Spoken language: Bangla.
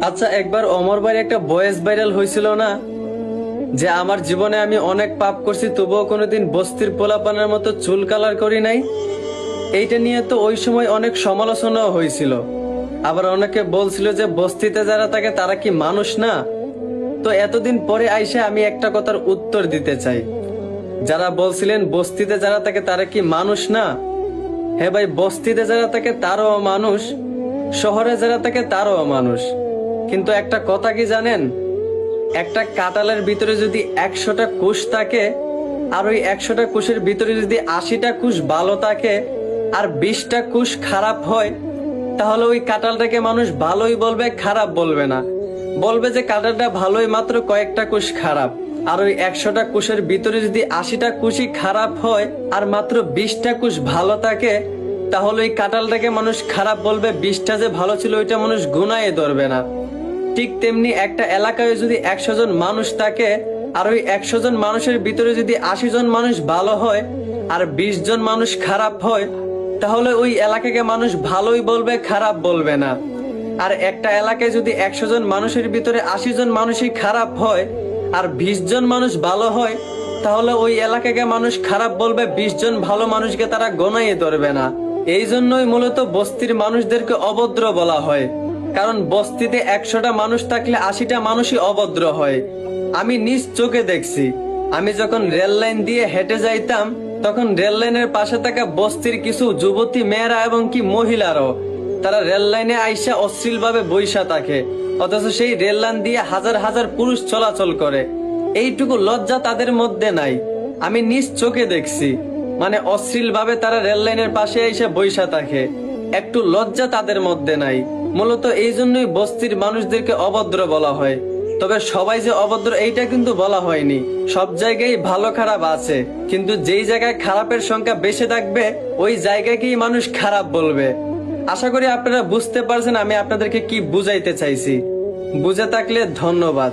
আচ্ছা, একবার অমর ভাই একটা ভয়েস ভাইরাল হয়েছিল না, যে আমার জীবনে আমি অনেক পাপ করছি তবুও কোনোদিন বস্তির পোলাপানের মতো চুল কালার করি নাই। এইটা নিয়ে তো ওই সময় অনেক সমালোচনাও হয়েছিল। আবার অনেকে বলছিল যে বস্তিতে যারা থাকে তারা কি মানুষ না। তো এতদিন পরে আইসে আমি একটা কথার উত্তর দিতে চাই। যারা বলছিলেন বস্তিতে যারা থাকে তারা কি মানুষ না, হ্যাঁ ভাই, বস্তিতে যারা থাকে তারও মানুষ, শহরে যারা থাকে তারও মানুষ। কিন্তু একটা কথা কি জানেন, একটা কাঁঠালের ভিতরে যদি 100টা কুশ থাকে, আর ওই 100টা কুশের ভিতরে যদি 80টা কুশ ভালো থাকে আর 20টা কুশ খারাপ হয়, তাহলে ওই কাঁঠালটাকে মানুষ ভালোই বলবে, খারাপ বলবে না। বলবে যে কাঁঠালটা ভালোই, মাত্র কয়েকটা কুশ খারাপ। আর ওই 100টা কুশের ভিতরে যদি 80টা কুশই খারাপ হয় আর মাত্র 20টা কুশ ভালো থাকে, তাহলে ওই কাঁঠালটাকে মানুষ খারাপ বলবে, 20টা যে ভালো ছিল ওইটা মানুষ গুনায়ে ধরবে না। ঠিক তেমনি একটা এলাকায় যদি 100 জন মানুষ থাকে আর ওই 100 জন মানুষের ভিতরে যদি 80 জন মানুষ ভালো হয় আর 20 জন মানুষ খারাপ হয়, তাহলে ওই এলাকাকে মানুষ ভালোই বলবে, খারাপ বলবে না। আর একটা এলাকায় যদি 100 জন মানুষের ভিতরে 80 জন মানুষই খারাপ হয় আর 20 জন মানুষ ভালো হয়, তাহলে ওই এলাকাকে মানুষ খারাপ বলবে, 20 জন ভালো মানুষকে তারা গণাইয়ে ধরবে না। এই জন্যই মূলত বস্তির মানুষদেরকে অভদ্র বলা হয়। কারণ বস্তিতে 100টা মানুষ থাকলে 80টা মানুষই অভদ্র হয়। আমি নিজ চোখে দেখছি। আমি যখন রেল লাইন দিয়ে হেঁটে যাইতাম, তখন রেল লাইনের পাশে থাকা বস্তির কিছু যুবতী মেয়েরা এবং কি মহিলারাও, তারা রেল লাইনে আইসা অশ্লীল ভাবে বইসা থাকে, অথচ সেই রেল লাইন দিয়ে হাজার হাজার পুরুষ চলাচল করে। এইটুকু লজ্জা তাদের মধ্যে নাই। আমি নিজ চোখে দেখছি। মানে অশ্লীল ভাবে তারা রেল লাইনের পাশে এসে বইসা থাকে, একটু লজ্জা তাদের মধ্যে নাই। মূলত এই জন্যই বস্তির মানুষদেরকে অভদ্র বলা হয়। তবে সবাই যে অভদ্র এইটা কিন্তু বলা হয়নি। সব জায়গায় ভালো খারাপ আছে, কিন্তু যেই জায়গায় খারাপের সংখ্যা বেশি থাকবে ওই জায়গাকেই মানুষ খারাপ বলবে। আশা করি আপনারা বুঝতে পারছেন আমি আপনাদেরকে কি বুঝাইতে চাইছি। বুঝে থাকলে ধন্যবাদ।